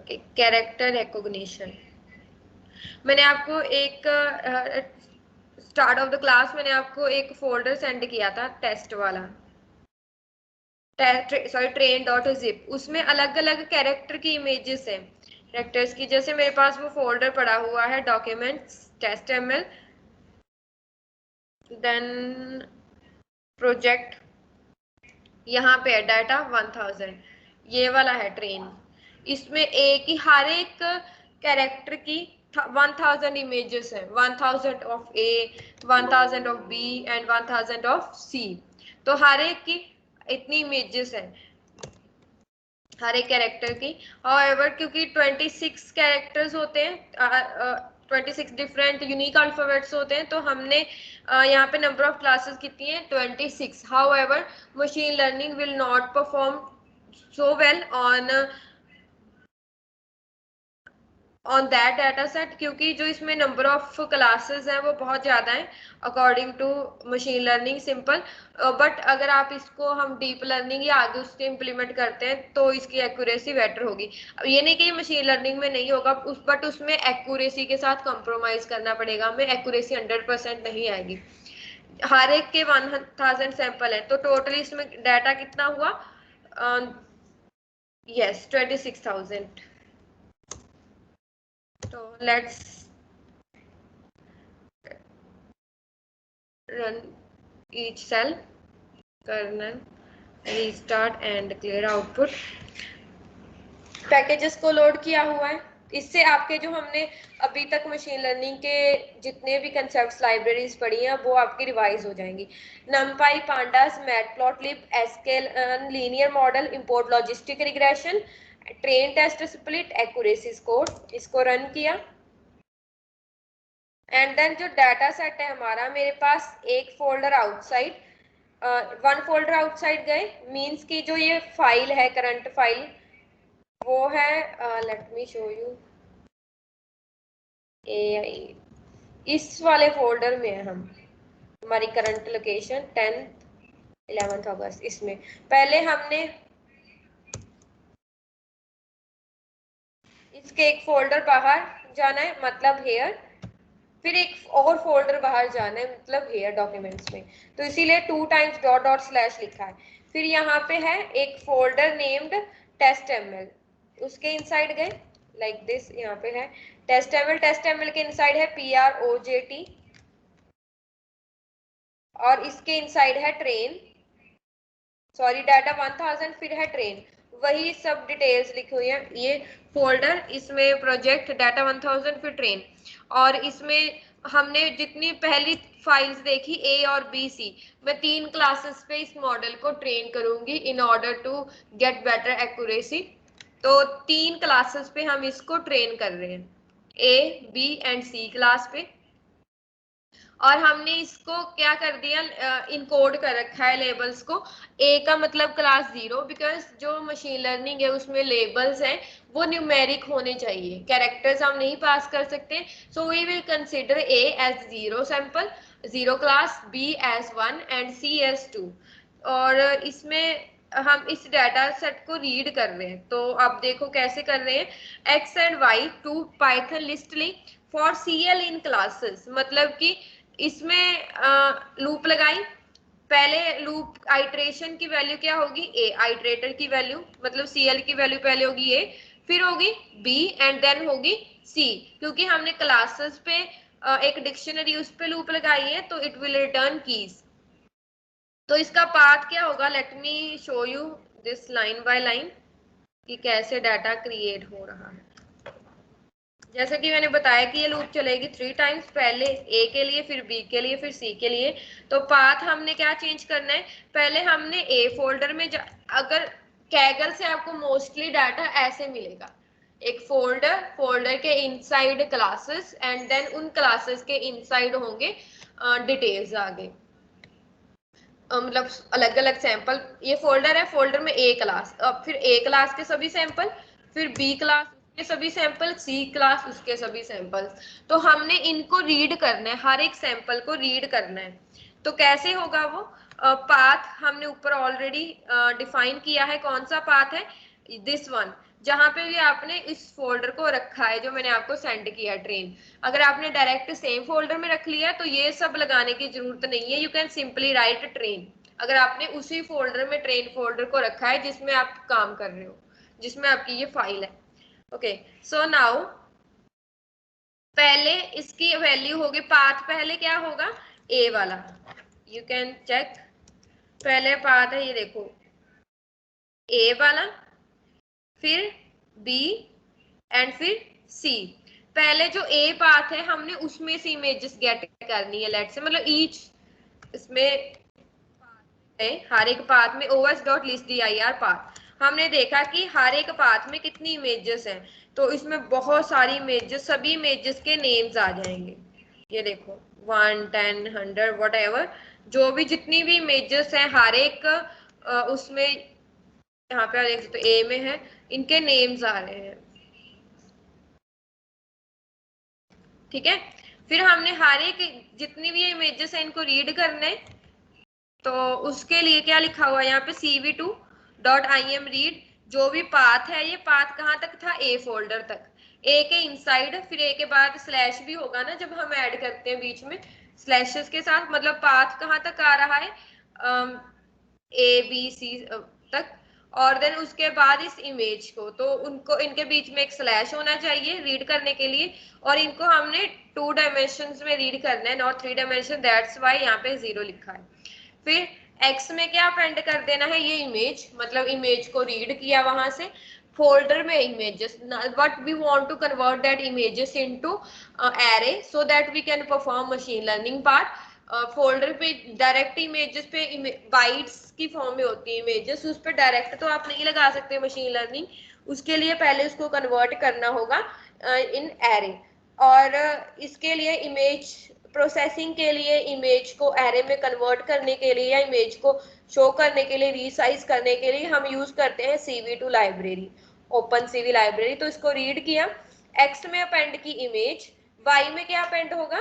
Okay, character recognition. मैंने आपको एक स्टार्ट ऑफ द क्लास मैंने आपको एक फोल्डर सेंड किया था टेस्ट वाला, सॉरी train.zip। उसमें अलग अलग कैरेक्टर की इमेजेस हैं, कैरेक्टर्स की। जैसे मेरे पास वो फोल्डर पड़ा हुआ है डॉक्यूमेंट्स test.ml, देन प्रोजेक्ट, यहाँ पे है डाटा 1000, ये वाला है ट्रेन। इसमें एक ही हर एक कैरेक्टर की 1000 इमेजेस है, 1000 of A, 1000 of B and 1000 of C. तो हर एक की इतनी इमेजेस है हर एक कैरेक्टर की। हाउएवर क्योंकि 26 कैरेक्टर्स होते हैं, 26 डिफरेंट यूनिक अल्फाबेट्स होते हैं, तो हमने यहाँ पे नंबर ऑफ क्लासेस कितनी है 26। However machine learning will not perform so well on that data set, क्योंकि जो इसमें नंबर ऑफ क्लासेस हैं वो बहुत ज़्यादा हैं according to machine learning simple. But अगर आप इसको हम डीप लर्निंग या आगे उसके इम्प्लीमेंट करते हैं तो इसकी एक्यूरेसी बेटर होगी। अब ये नहीं कि मशीन लर्निंग में नहीं होगा बट उसमें एक्यूरेसी के साथ कंप्रोमाइज करना पड़ेगा हमें, एक्यूरेसी 100% नहीं आएगी। हर एक के 1000 सैंपल है, तो टोटली इसमें डाटा कितना हुआ, यस 26,000। तो let's run each cell, kernel, restart and clear output। Packages को लोड किया हुआ है। इससे आपके जो हमने अभी तक मशीन लर्निंग के जितने भी कंसेप्ट्स लाइब्रेरीज पढ़ी हैं वो आपकी रिवाइज हो जाएंगी। numpy, pandas, matplotlib, sklearn, linear model, import logistic regression, train test split, accuracy score. इसको रन किया एंड देन जो डाटा सेट है हमारा, मेरे पास एक folder outside, one folder outside गए, मीन्स की जो ये फाइल है करंट फाइल वो है, लेट मी शो यू, ए इस वाले फोल्डर में है हम, हमारी करंट लोकेशन 10th 11th अगस्त। इसमें पहले हमने इसके एक फोल्डर बाहर जाना है मतलब हेयर, फिर एक और फोल्डर बाहर जाना है मतलब हेयर डॉक्यूमेंट्स में, तो इसीलिए 2 टाइम्स डॉट डॉट स्लैश लिखा है। फिर यहाँ पे है एक फोल्डर नेम्ड test.ml, उसके इनसाइड गए लाइक दिस, यहाँ पे है test.ml के इनसाइड है project और इसके इनसाइड है ट्रेन, सॉरी डाटा 1000, फिर है ट्रेन, वही सब डिटेल्स लिखी हुई है। ये फोल्डर, इसमें प्रोजेक्ट डाटा 1000 फिर ट्रेन, और इसमें हमने जितनी पहली फाइल्स देखी ए और बी सी, मैं 3 क्लासेस पे इस मॉडल को ट्रेन करूंगी in order to get better accuracy. तो 3 क्लासेस पे हम इसको ट्रेन कर रहे हैं, A B and C class पे। और हमने इसको क्या कर दिया, इनकोड कर रखा है लेबल्स को। ए का मतलब क्लास 0, बिकॉज जो मशीन लर्निंग है उसमें लेबल्स हैं वो न्यूमेरिक होने चाहिए, कैरेक्टर्स हम नहीं पास कर सकते। So we will consider A as 0 sample, 0 class, B as 1 and C as 2। और इसमें हम इस डाटा सेट को रीड कर रहे हैं, तो आप देखो कैसे कर रहे हैं। X and Y to Python list link for CL in classes, मतलब कि इसमें लूप लगाई, पहले लूप आइट्रेशन की वैल्यू क्या होगी, ए, आइट्रेटर की वैल्यू मतलब सीएल की वैल्यू पहले होगी ए, फिर होगी बी एंड देन होगी सी, क्योंकि हमने क्लासेस पे एक डिक्शनरी उस पे लूप लगाई है तो इट विल रिटर्न कीज। तो इसका पाथ क्या होगा, late me show you this line by line कि कैसे डाटा क्रिएट हो रहा है। जैसे कि मैंने बताया कि ये लूप चलेगी 3 टाइम्स, पहले ए के लिए, फिर बी के लिए, फिर सी के लिए। तो पाथ हमने क्या चेंज करना है, पहले हमने ए फोल्डर में अगर कैगल से आपको मोस्टली डाटा ऐसे मिलेगा, एक फोल्डर के इनसाइड क्लासेस एंड देन उन क्लासेस के इनसाइड होंगे डिटेल्स आगे, मतलब अलग अलग सैंपल। ये फोल्डर है, फोल्डर में ए क्लास, अब फिर ए क्लास के सभी सैंपल, फिर बी क्लास के सभी सैंपल, सी क्लास उसके सभी सैंपल्स। तो हमने इनको रीड करना है, हर एक सैंपल को रीड करना है। तो कैसे होगा वो पाथ, हमने ऊपर ऑलरेडी डिफाइन किया है। कौन सा पाथ है, दिस वन, जहां पे भी आपने इस फोल्डर को रखा है जो मैंने आपको सेंड किया ट्रेन, अगर आपने डायरेक्ट सेम फोल्डर में रख लिया तो ये सब लगाने की जरूरत नहीं है, you can simply write train, अगर आपने उसी फोल्डर में ट्रेन फोल्डर को रखा है जिसमें आप काम कर रहे हो, जिसमें आपकी ये फाइल है। ओके, सो नाउ पहले इसकी वैल्यू होगी पाथ, पहले क्या होगा ए वाला, यू कैन चेक, पहले पाथ है ये देखो ए वाला, फिर बी एंड फिर सी। पहले जो ए पाथ है हमने उसमें से इमेजेस गेट करनी है, लेट से मतलब ईच इसमें हर एक पाथ में os.listdir पाथ, हमने देखा कि हर एक पाथ में कितनी इमेजेस हैं, तो इसमें बहुत सारी इमेजेस, सभी इमेजेस के नेम्स आ जाएंगे, ये देखो 1 10 100 वट एवर, जो भी जितनी भी इमेजेस हैं हर एक उसमें, यहाँ पे आप देख सकते हो ए में है, इनके नेम्स आ रहे हैं, ठीक है। फिर हमने हर एक जितनी भी इमेजेस है इनको रीड करना है, तो उसके लिए क्या लिखा हुआ है यहाँ पे cv2.im रीड, जो भी पाथ है, ये पाथ कहाँ तक था ए फोल्डर तक, ए के इनसाइड, फिर ए के बाद स्लैश भी होगा ना जब हम ऐड करते हैं बीच में स्लैशेस के साथ, मतलब पाथ कहाँ तक आ रहा है ए बी सी तक, और देन उसके बाद इस इमेज को, तो उनको इनके बीच में एक स्लैश होना चाहिए रीड करने के लिए, और इनको हमने 2 डायमेंशंस में रीड करना है, नॉट 3 डायमेंशन, दैट्स वाई यहाँ पे 0 लिखा है। फिर एक्स में क्या अपेंड कर देना है, ये इमेज, मतलब इमेज को रीड किया वहां से फोल्डर में images, but we want to convert that images into array so that we can perform machine learning part. Folder पे डायरेक्ट इमेजेस पे बाइट्स की फॉर्म में होती है इमेजेस, उस पर डायरेक्ट तो आप नहीं लगा सकते मशीन लर्निंग, उसके लिए पहले उसको कन्वर्ट करना होगा इन एरे, और इसके लिए इमेज प्रोसेसिंग के लिए, इमेज को एरे में कन्वर्ट करने के लिए या इमेज को शो करने के लिए, रीसाइज करने के लिए हम यूज करते हैं cv2 library, open cv library. तो इसको रीड किया, एक्स में अपेंड की इमेज, वाई में क्या अपेंड होगा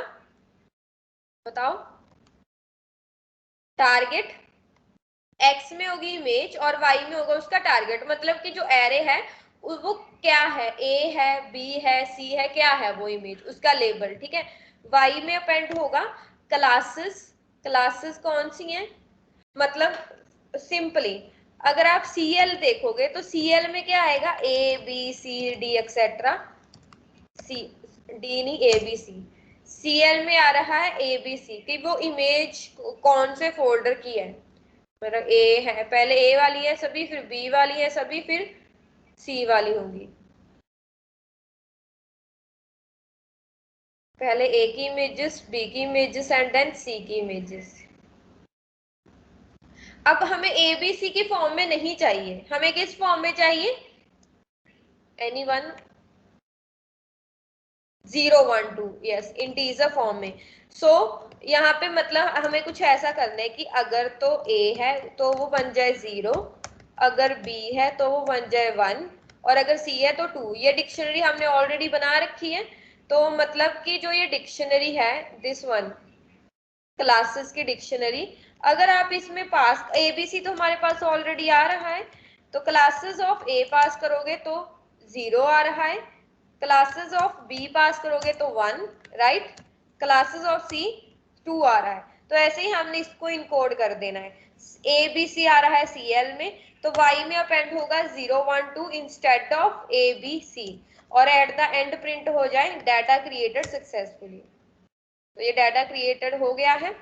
बताओ, टारगेट, एक्स में होगी इमेज और वाई में होगा उसका टारगेट, मतलब कि जो एरे है वो क्या है, ए है बी है सी है, क्या है वो इमेज, उसका लेबल, ठीक है। वाई में अपेंड होगा क्लासेस, क्लासेस कौन सी हैं, मतलब सिंपली अगर आप सीएल देखोगे तो सीएल में क्या आएगा, A B C D etcetera, C D नहीं ए बी सी, सीएल में आ रहा है ए बी सी, कि वो इमेज कौन से फोल्डर की है, मतलब ए है, पहले ए वाली है सभी, फिर बी वाली है सभी, फिर सी वाली होंगी, पहले ए की इमेजेस, बी की इमेजेस एंड देन सी की इमेजेस। अब हमें ए बी सी की फॉर्म में नहीं चाहिए, हमें किस फॉर्म में चाहिए, एनीवन, 0 1 2, यस इंटीजर फॉर्म में। सो यहाँ पे मतलब हमें कुछ ऐसा करना है कि अगर तो ए है तो वो बन जाए 0, अगर बी है तो वो बन जाए 1, और अगर सी है तो 2। ये डिक्शनरी हमने ऑलरेडी बना रखी है, तो मतलब कि जो ये डिक्शनरी है दिस वन, क्लासेस की डिक्शनरी, अगर आप इसमें पास एबीसी तो हमारे पास ऑलरेडी आ रहा है, तो क्लासेस ऑफ ए पास करोगे तो 0 आ रहा है, क्लासेस ऑफ बी पास करोगे तो 1, राइट, क्लासेस ऑफ सी 2 आ रहा है। तो ऐसे ही हमने इसको इनकोड कर देना है, ए बी सी आ रहा है सीएल में, तो वाई में अपेंड होगा 0 1 2 instead of A B C, और एट द एंड प्रिंट हो जाए डाटा क्रिएटेड सक्सेसफुली। तो ये डाटा क्रिएटेड हो गया है।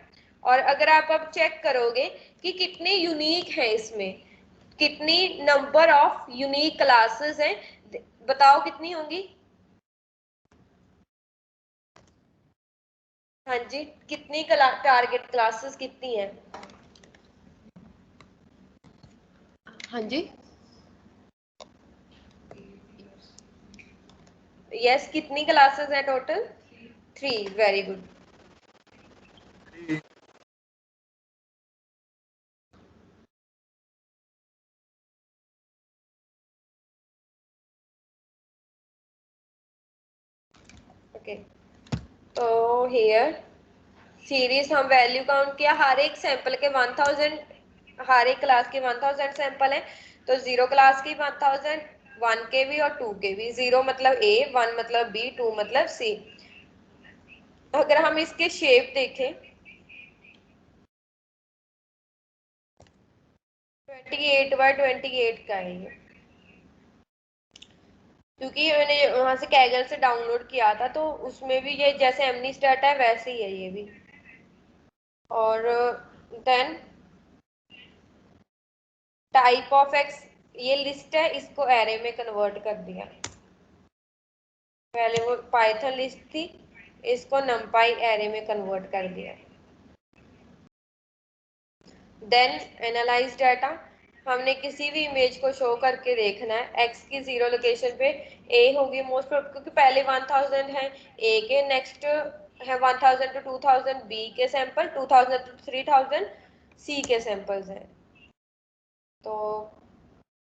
और अगर आप अब चेक करोगे कि कितने यूनिक है इसमें, कितनी नंबर ऑफ यूनिक क्लासेस हैं, बताओ कितनी होंगी, हाँ जी कितनी टारगेट क्लासेस कितनी है, हाँ जी यस कितनी क्लासेस है टोटल, 3, वेरी गुड। ओके, तो हेयर सीरीज हम वैल्यू काउंट किया, हर एक सैंपल के 1000, हर एक क्लास के 1000 सैंपल है, तो 0 क्लास की 1000, 1 के भी और 2 के भी। 0 मतलब A, 1 मतलब B, 2 मतलब C। अगर हम इसके शेप देखें 28 बाय 28 का है ये, क्योंकि मैंने वहां से कैगल से डाउनलोड किया था, तो उसमें भी ये जैसे एमनीस्टैट है वैसे ही है ये भी। और देन टाइप ऑफ एक्स, ये लिस्ट है, इसको एरे में कन्वर्ट कर दिया। पहले वो पाइथन लिस्ट थी, इसको numpy एरे में कन्वर्ट कर दिया। देन एनालाइज डाटा, हमने किसी भी इमेज को शो करके देखना है। एक्स की 0 लोकेशन पे ए होगी मोस्ट, क्योंकि पहले 1000 है ए के, नेक्स्ट है 1000 टू 2000 बी के सैंपल, 2000 टू 3000 सी के सैंपल्स हैं। तो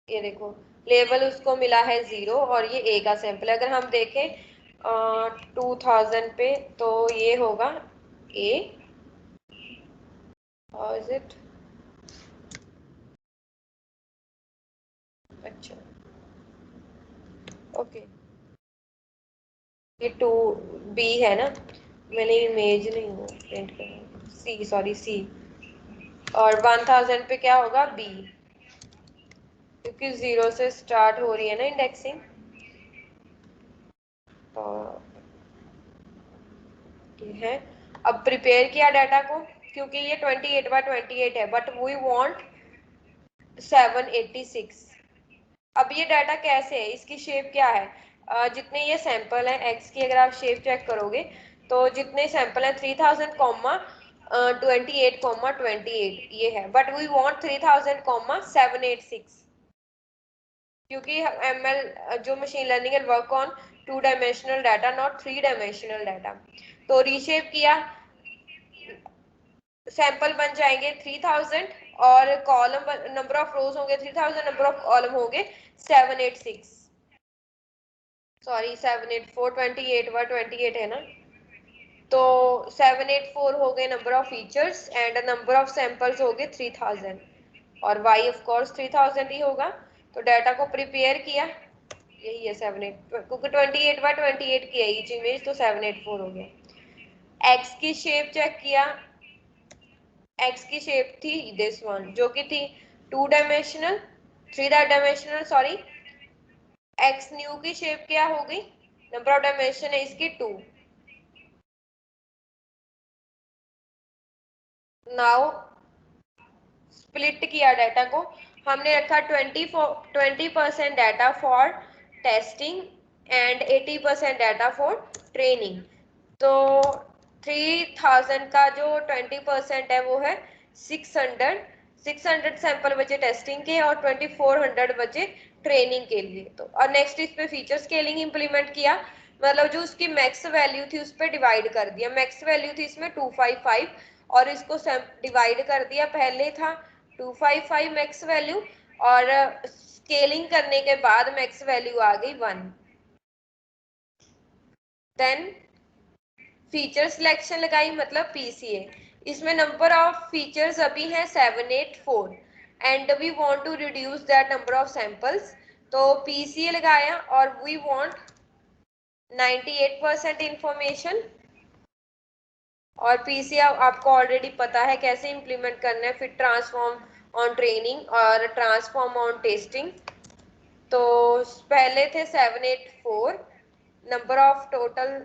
ये देखो लेवल उसको मिला है 0 और ये ए का सैंपल है। अगर हम देखें 2000 पे तो ये होगा ए, इज इट, अच्छा ओके, ये 2 बी है ना, मैंने इमेज नहीं हूँ प्रिंट करना, सी सॉरी सी, और 1000 पे क्या होगा बी, क्योंकि 0 से स्टार्ट हो रही है ना इंडेक्सिंग। तो ये है, अब प्रिपेयर किया डाटा को, क्योंकि ये 28 बाय 28 है बट वी वांट 786। अब ये डाटा कैसे है, इसकी शेप क्या है, जितने ये सैंपल हैं एक्स की, अगर आप शेप चेक करोगे तो जितने सैंपल हैं 3000 कॉमा 28 कॉमा 28 ये है, बट वी वांट 3000 कॉमा 786, क्योंकि एमएल जो machine learning and work on 2 dimensional data not 3 dimensional data. तो रीशेप किया, सैंपल बन जाएंगे 3000 और कॉलम नंबर ऑफ रोज होंगे 3000, नंबर ऑफ कॉलम होंगे 786, सॉरी 784, 28 बाय 28 है ना, तो 784 हो गए number of features and number of samples हो गए 3000, और वाई ऑफ कोर्स 3000 ही होगा। तो डाटा को प्रिपेयर किया, यही है 78, क्योंकि 28 बाय 28 की है ईच इमेज, तो 784 हो गया। एक्स की शेप चेक किया, एक्स की शेप थी दिस वन, जो कि थी 2 dimensional, 3 dimensional sorry. X new की शेप क्या हो गई, नंबर ऑफ डायमेंशन है इसकी 2। नाउ स्प्लिट किया डाटा को, हमने रखा 20% data for testing and 80% data for training. तो 3000 का जो 20% है वो है 600 सैंपल बचे टेस्टिंग के और 2400 बचे ट्रेनिंग के लिए। तो और नेक्स्ट इस पे फीचर स्केलिंग इंप्लीमेंट किया, मतलब जो उसकी मैक्स वैल्यू थी उस पर डिवाइड कर दिया। मैक्स वैल्यू थी इसमें 255 और इसको डिवाइड कर दिया, पहले था 255 मैक्स वैल्यू और स्केलिंग करने के बाद मैक्स वैल्यू आ गई 1। देन फीचर सिलेक्शन लगाई, मतलब पीसीए। इसमें नंबर ऑफ फीचर्स अभी है 784 and we want to reduce that number of samples, तो पीसीए लगाया और वी वांट 98% इंफॉर्मेशन। और पीसीए आपको ऑलरेडी पता है कैसे इंप्लीमेंट करना है, फिर ट्रांसफॉर्म ऑन ट्रेनिंग और ट्रांसफॉर्म ऑन टेस्टिंग। तो पहले थे 784 नंबर ऑफ टोटल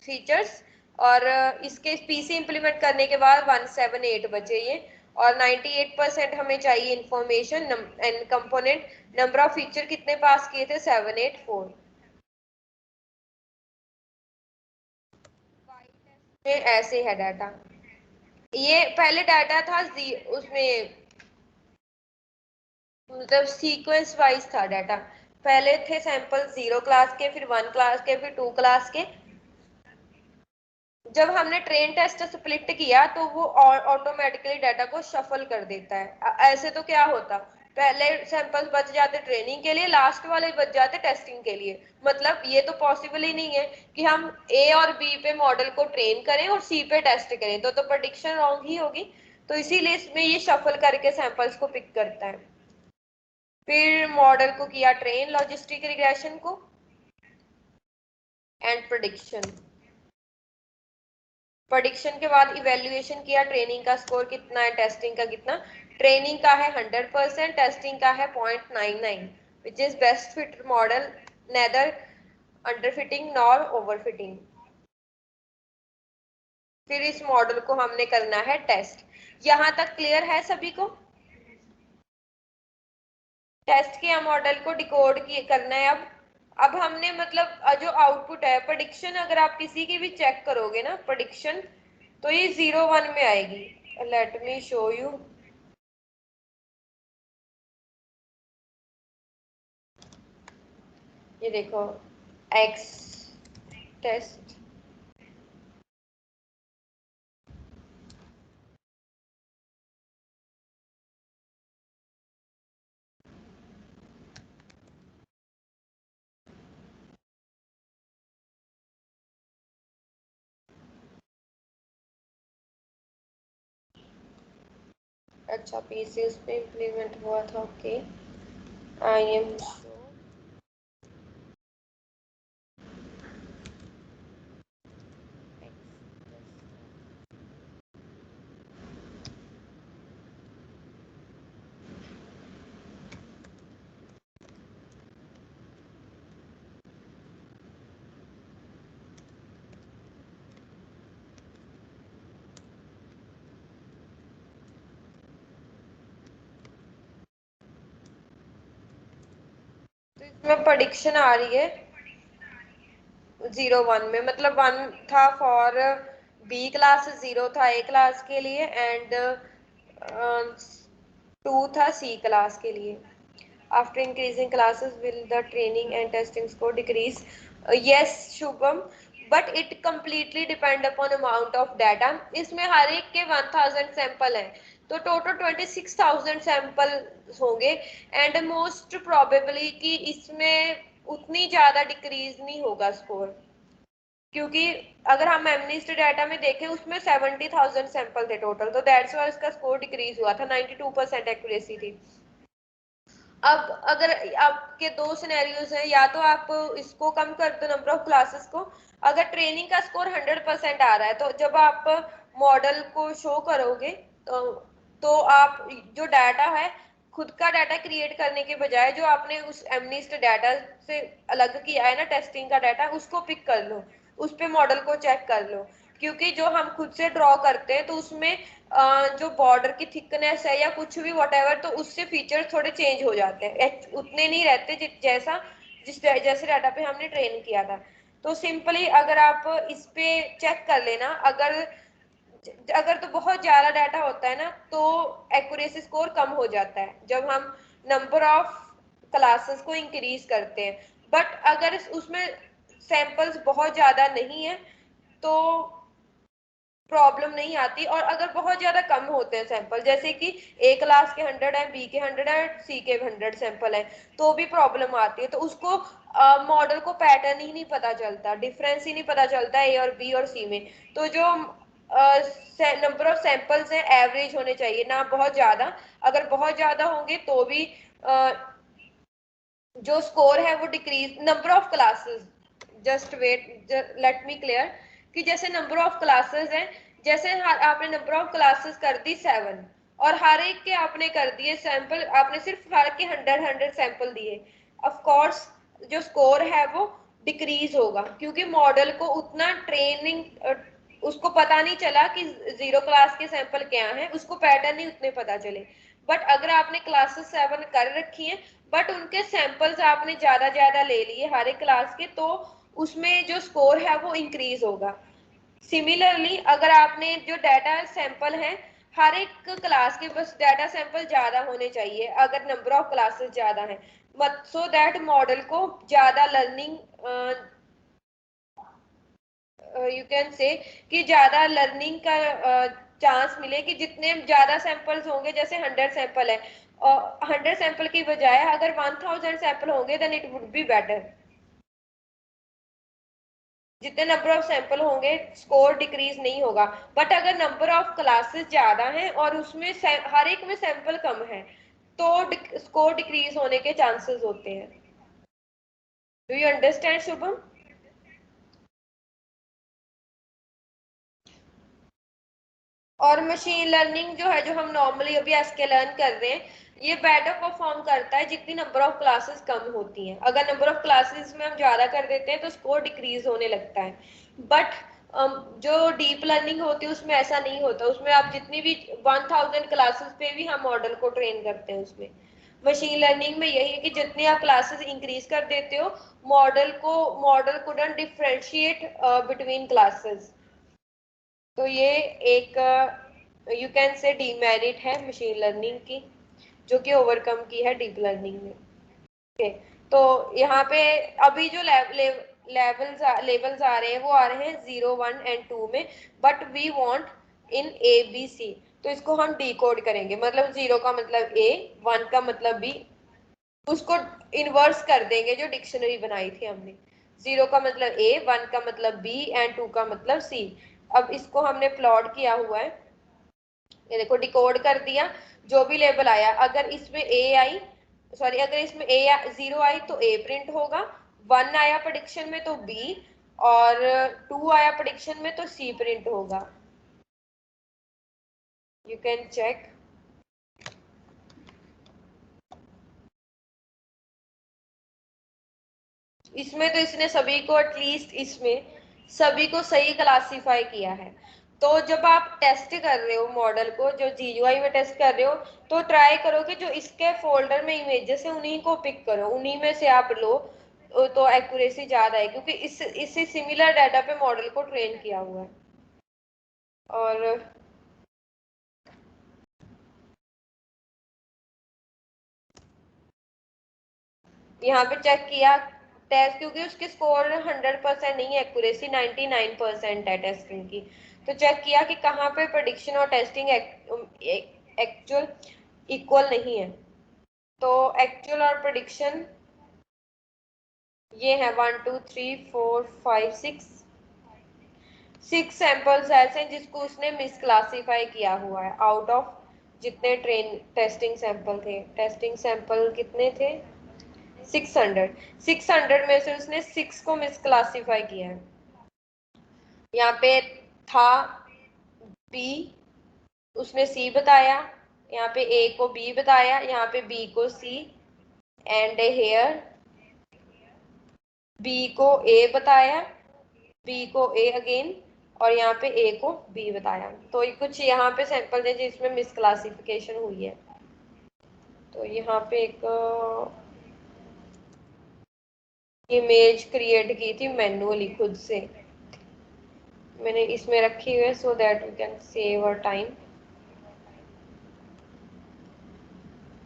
फीचर्स, और इसके पीसी इंप्लीमेंट करने के बाद 178 बचे ये, और 98% हमें चाहिए information and component. Number of feature कितने पास किए थे 784 में। ऐसे है डाटा, ये पहले डाटा था उसमें, मतलब सीक्वेंस वाइज था डाटा। पहले थे सैंपल 0 क्लास के, फिर 1 क्लास के, फिर 2 क्लास के। जब हमने ट्रेन टेस्ट स्प्लिट किया तो वो ऑटोमेटिकली डाटा को शफल कर देता है। ऐसे तो क्या होता, पहले सैंपल्स बच जाते ट्रेनिंग के लिए, लास्ट वाले बच जाते टेस्टिंग के लिए। मतलब ये तो पॉसिबल ही नहीं है कि हम ए और बी पे मॉडल को ट्रेन करें और सी पे टेस्ट करें, तो प्रेडिक्शन रॉन्ग ही होगी। तो इसीलिए इसमें ये शफल करके सैंपल्स को पिक करता है। फिर मॉडल को किया ट्रेन लॉजिस्टिक रिग्रेशन को एंड प्रेडिक्शन। प्रेडिक्शन के बाद इवेल्युएशन किया, ट्रेनिंग का स्कोर कितना है, टेस्टिंग का कितना। ट्रेनिंग का है 100%, टेस्टिंग का है 0.99, which is best fit model, neither underfitting nor overfitting. फिर इस मॉडल को हमने करना है टेस्ट। यहां तक क्लियर है सभी को? टेस्ट किया मॉडल को, डिकोड करना है। अब हमने मतलब जो आउटपुट है प्रेडिक्शन, अगर आप किसी की भी चेक करोगे ना प्रेडिक्शन, तो ये 0 1 में आएगी। Late me show you. ये देखो एक्स टेस्ट, अच्छा पीसी उस पे इम्प्लीमेंट हुआ था, ओके। आई एम तो इसमें प्रेडिक्शन आ रही है 0 1 में, मतलब 1 था फॉर बी क्लास, 0 था ए क्लास के लिए, एंड 2 था सी क्लास के लिए। After increasing classes, will the training and testing score decrease? Yes, Shubham, but it completely depend upon amount of data. इसमें हर एक के 1000 सैंपल हैं, तो टोटल 26,000 सैंपल होंगे, एंड मोस्ट प्रोबेबली कि इसमें उतनी ज्यादा डिक्रीज नहीं होगा स्कोर, क्योंकि अगर हम एमनिस्ट डाटा में देखें उसमें 70,000 सैंपल थे टोटल, तो दैट्स वाई उसका स्कोर डिक्रीज हुआ था, 92% एक्यूरेसी थी। अब अगर आपके दो सिनेरियोज हैं, या तो आप इसको कम कर दो नंबर ऑफ क्लासेस को। अगर ट्रेनिंग का स्कोर 100% आ रहा है, तो जब आप मॉडल को शो करोगे, तो आप जो डाटा है खुद का डाटा क्रिएट करने के बजाय जो आपने उस एमनिस्ट डाटा से अलग किया है ना टेस्टिंग का डाटा, उसको पिक कर लो, उस पे मॉडल को चेक कर लो। क्योंकि जो हम खुद से ड्रॉ करते हैं तो उसमें जो बॉर्डर की थिकनेस है या कुछ भी वॉटेवर, तो उससे फीचर थोड़े चेंज हो जाते हैं, उतने नहीं रहते जैसा जैसे डाटा पे हमने ट्रेन किया था। तो सिंपली अगर आप इस पे चेक कर लेना, अगर अगर तो बहुत ज्यादा डाटा होता है ना, तो एक्यूरेसी स्कोर कम हो जाता है जब हम नंबर ऑफ क्लासेस को इंक्रीज करते हैं। बट अगर उसमें सैंपल्स बहुत ज्यादा नहीं है तो प्रॉब्लम नहीं आती, और अगर बहुत ज्यादा कम होते हैं सैंपल, जैसे कि ए क्लास के 100 है, बी के 100 है, सी के 100 सैंपल है, तो भी प्रॉब्लम आती है। तो उसको मॉडल को पैटर्न ही नहीं पता चलता, डिफरेंस ही नहीं पता चलता ए और बी और सी में। तो जो नंबर ऑफ सैंपल्स हैं एवरेज होने चाहिए, ना बहुत ज्यादा। अगर बहुत ज्यादा होंगे तो भी जो स्कोर है वो decrease. Number of classes, just wait, let me clear, कि जैसे नंबर ऑफ क्लासेस हैं, जैसे आपने नंबर ऑफ क्लासेस कर दी 7, और हर एक के आपने कर दिए सैंपल, आपने सिर्फ हर के 100 सैंपल दिए, ऑफ कोर्स जो स्कोर है वो डिक्रीज होगा, क्योंकि मॉडल को उतना ट्रेनिंग उसको पता नहीं चला कि 0 क्लास के सैंपल क्या है, उसको पैटर्न ही उतने पता चले। बट अगर आपने क्लासेस 7 कर रखी हैं, बट उनके सैंपल्स आपने ज्यादा ज्यादा ले लिए हर एक क्लास के, तो उसमें जो स्कोर है वो इंक्रीज होगा। सिमिलरली अगर आपने जो डाटा सैंपल है, हर एक क्लास के बस डाटा सैंपल ज्यादा होने चाहिए अगर नंबर ऑफ क्लासेस ज्यादा है, सो दैट मॉडल को ज्यादा लर्निंग, यू कैन से कि ज्यादा लर्निंग का चांस मिले, कि जितने ज्यादा सैंपल्स होंगे, जैसे 100 सैंपल है, 100 सैंपल की बजाय अगर 1000 सैंपल होंगे then it would be better. जितने नंबर ऑफ सैंपल होंगे स्कोर डिक्रीज नहीं होगा। बट अगर नंबर ऑफ क्लासेस ज्यादा हैं और उसमें हर एक में सैंपल कम है, तो स्कोर डिक्रीज होने के चांसेस होते हैं। Do you understand Shubham? और मशीन लर्निंग जो है, जो हम नॉर्मली अभी एसके लर्न कर रहे हैं, ये बेटर परफॉर्म करता है जितनी नंबर ऑफ क्लासेस कम होती हैं। अगर नंबर ऑफ क्लासेस में हम ज्यादा कर देते हैं तो स्कोर डिक्रीज होने लगता है। बट जो डीप लर्निंग होती है उसमें ऐसा नहीं होता। उसमें आप जितनी भी 1000 क्लासेस पे भी हम मॉडल को ट्रेन करते हैं उसमें। मशीन लर्निंग में यही है कि जितनी आप क्लासेस इंक्रीज कर देते हो, model couldn't differentiate between classes. तो ये एक यू कैन से डीमेरिट है मशीन लर्निंग की, जो कि ओवरकम की है डीप लर्निंग में। ओके, तो यहाँ पे अभी जो लेवल्स आ रहे हैं वो आ रहे हैं 0, 1 एंड 2 में। But we want in A B C, तो इसको हम डिकोड करेंगे। मतलब 0 का मतलब ए, 1 का मतलब बी, उसको इनवर्स कर देंगे जो डिक्शनरी बनाई थी हमने। 0 का मतलब ए, 1 का मतलब बी एंड 2 का मतलब सी। अब इसको हमने प्लॉट किया हुआ है, ये देखो डिकोड कर दिया। जो भी लेबल आया, अगर इसमें ए आई, सॉरी, अगर इसमें ए 0 आई तो ए प्रिंट होगा, 1 आया प्रेडिक्शन में तो बी, और 2 आया प्रेडिक्शन में तो सी प्रिंट होगा। You can check. इसमें तो इसने सभी को, एटलीस्ट इसमें सभी को सही क्लासीफाई किया है। तो जब आप टेस्ट कर रहे हो मॉडल को, जो जीयूआई में टेस्ट कर रहे हो, तो ट्राई करो कि जो इसके फोल्डर में इमेजेस है उन्हीं को पिक करो, उन्हीं में से आप लो, तो एक्यूरेसी ज्यादा है, क्योंकि इससे सिमिलर डाटा पे मॉडल को ट्रेन किया हुआ है। और यहाँ पे चेक किया टेस्ट, क्योंकि उसके स्कोर 100% नहीं है, एक्यूरेसी 99% है टेस्टिंग की। तो चेक किया कि कहाँ पे प्रेडिक्शन और टेस्टिंग एक्चुअल इक्वल नहीं है। तो एक्चुअल और प्रेडिक्शन ये है 1 2 3 4 5 6 सैंपल्स ऐसे हैं जिसको उसने मिसक्लासीफाई किया हुआ है। आउट ऑफ जितने ट्रेन टेस्टिंग सैंपल थे, टेस्टिंग सैंपल कितने थे? 600 में से उसने 6 को मिसक्लासीफाई किया है। यहाँ पे था बी, उसने सी बताया। यहाँ पे ए को बी बताया, यहाँ पे बी को सी, एंड हेयर बी को ए बताया, बी को ए अगेन, और यहाँ पे ए को बी बताया। तो कुछ यहाँ पे सैंपल है जिसमें मिसक्लासिफिकेशन हुई है। तो यहाँ पे एक इमेज क्रिएट की थी मैन्युअली खुद से, मैंने इसमें रखी हुई है so that we can save our time.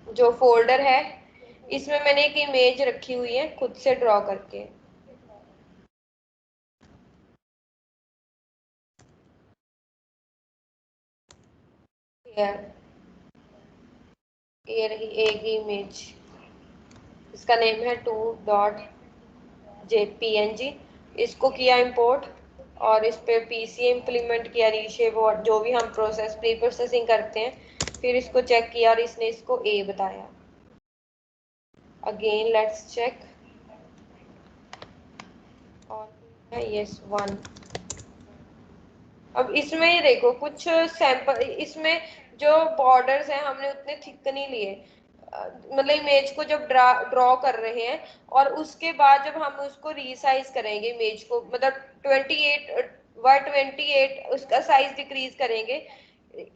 जो फोल्डर है इसमें मैंने एक इमेज रखी हुई है खुद से ड्रॉ करके। ये रही एक इमेज, इसका नेम है 2.jpng। इसको किया इंपोर्ट, और इस पे पीसी इम्प्लीमेंट किया, रीशेप और जो भी हम प्री प्रोसेसिंग करते हैं। फिर इसको चेक किया और इसने इसको ए बताया। अगेन लेट्स चेक, और यस 1। अब इसमें ये देखो कुछ सैंपल, इसमें जो बॉर्डर्स हैं हमने उतने थिक नहीं लिए। मतलब इमेज को जब ड्रॉ कर रहे हैं, और उसके बाद जब हम उसको रीसाइज करेंगे इमेज को, मतलब 28 उसका साइज डिक्रीज करेंगे।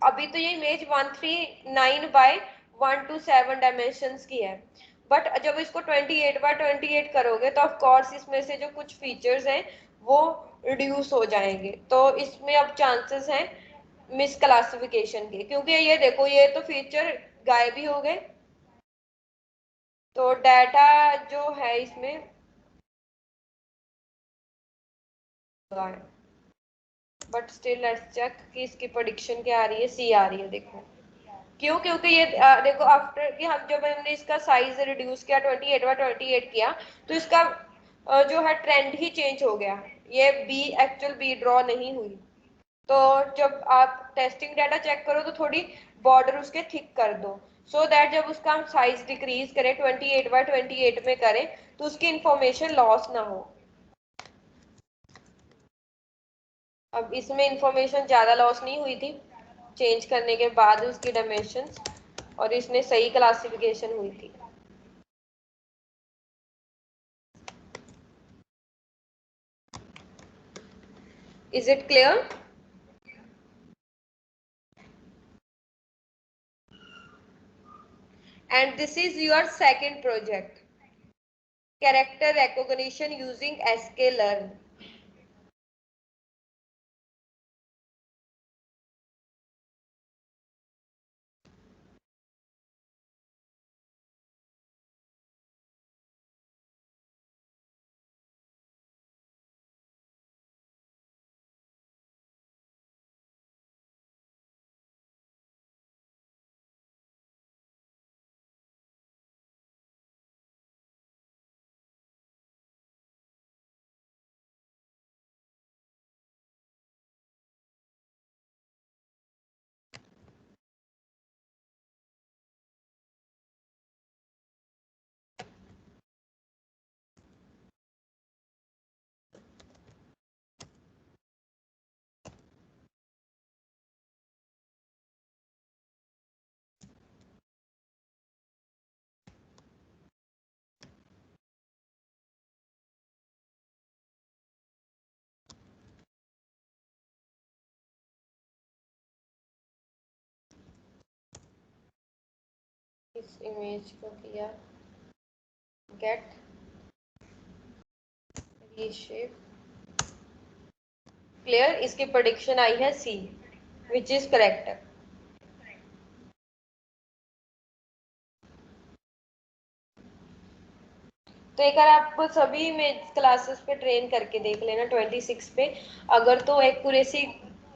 अभी तो ये इमेज 139 by 127 डायमेंशंस की है। बट जब इसको 28 by 28 करोगे तो ऑफ कोर्स इसमें से जो कुछ फीचर्स हैं वो रिड्यूस हो जाएंगे। तो इसमें अब चांसेस हैं मिसक्लासिफिकेशन के, क्योंकि ये देखो ये तो फीचर गायब ही हो गए। तो डाटा जो है इसमें, बट स्टिल लेट्स चेक कि इसकी प्रेडिक्शन क्या आ रही है। सी आ रही है, देखो क्यों? क्योंकि ये देखो आफ्टर कि हम जब हमने इसका साइज रिड्यूस किया, 28 by 28 किया, तो इसका जो है ट्रेंड ही चेंज हो गया। ये बी एक्चुअल बी ड्रॉ नहीं हुई। तो जब आप टेस्टिंग डाटा चेक करो तो थोड़ी बॉर्डर उसके थिक कर दो, सो दैट जब उसका हम साइज डिक्रीज करें 28 by 28 में करें तो उसकी इंफॉर्मेशन लॉस ना हो। अब इसमें इंफॉर्मेशन ज्यादा लॉस नहीं हुई थी चेंज करने के बाद उसकी डायमेंशंस, और इसमें सही क्लासिफिकेशन हुई थी। Is it clear? And this is your second project, character recognition using sklearn. इस इमेज को किया गेट रीशेप, क्लियर। इसकी प्रेडिक्शन आई है सी, विच इज करेक्ट। तो एक बार आप सभी इमेज क्लासेस पे ट्रेन करके देख लेना 26 पे, अगर तो एक्यूरेसी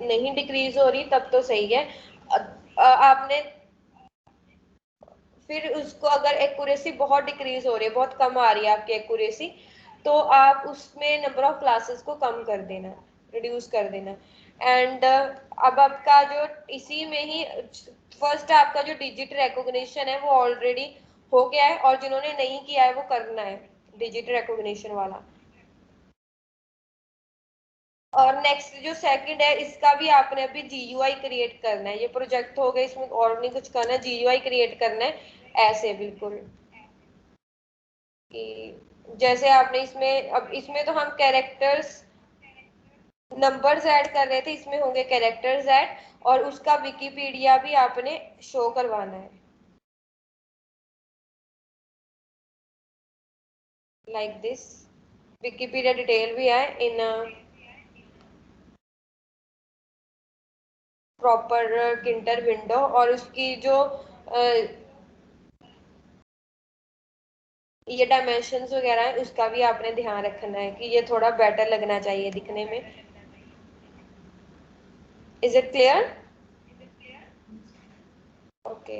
नहीं डिक्रीज हो रही तब तो सही है। आपने फिर उसको अगर एक्यूरेसी बहुत डिक्रीज हो रही है, बहुत कम आ रही है आपकी एक्यूरेसी, तो आप उसमें नंबर ऑफ क्लासेस को कम कर देना, रिड्यूस कर देना। एंड अब आपका जो इसी में ही फर्स्ट आपका जो डिजिट रिकॉग्निशन है वो ऑलरेडी हो गया है, और जिन्होंने नहीं किया है वो करना है डिजिट रिकॉग्निशन वाला। और नेक्स्ट जो सेकंड है इसका भी आपने अभी जीयूआई क्रिएट करना है। ये प्रोजेक्ट हो गया, इसमें और नहीं कुछ करना है, जीयूआई क्रिएट करना है ऐसे बिल्कुल कि जैसे आपने इसमें, अब इसमें तो हम कैरेक्टर्स नंबर्स ऐड कर रहे थे, इसमें होंगे कैरेक्टर्स ऐड, और उसका विकिपीडिया भी आपने शो करवाना है लाइक दिस। विकिपीडिया डिटेल भी है इन प्रॉपर किंटर विंडो, और उसकी जो ये डायमेंशंस वगैरह है उसका भी आपने ध्यान रखना है कि ये थोड़ा बेटर लगना चाहिए दिखने में। Is it clear? ओके